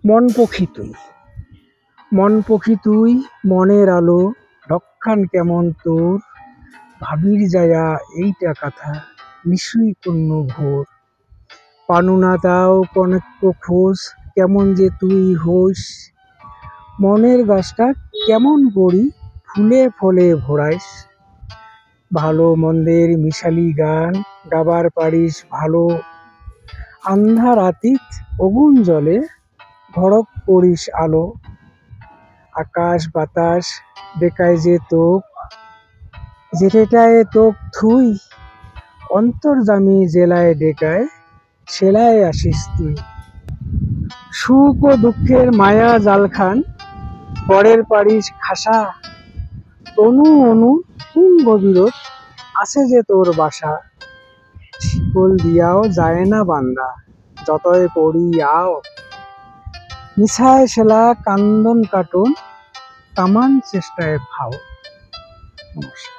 মন পখী তুই, মন পখী তুই, মনের আলো রক্ষান কেমন তোর, ভাবির যায়া এইটা কথা নিশুই কন্য ভোর, পানু না তাও কনেক্য খোঁজ, কেমন যে তুই হোস, মনের গাছটা কেমন করি ফুলে ফলে ভরাইস, ভালো মন্দের মিশালি গান গাবার পারিস ভালো, আন্ধা রাতিত অগুন জলে ভড়ক করিস আলো, আকাশ বাতাস দেখায় যে তোক, যেটায় তোক থুই, অন্তর্যামী জেলায় ডেকায় সেলায় আসিস তুই, সুখ ও দুঃখের মায়া জালখান পরের পারিস খাসা, তনু অনু কোন গভীরত আছে যে তোর বাসা, শিকল দিয়াও যায় না বান্দা যতই পড়ি আও, মিছায় সেলা কান্দন কাটন তামান চেষ্টায় ভাও। নমস্কার।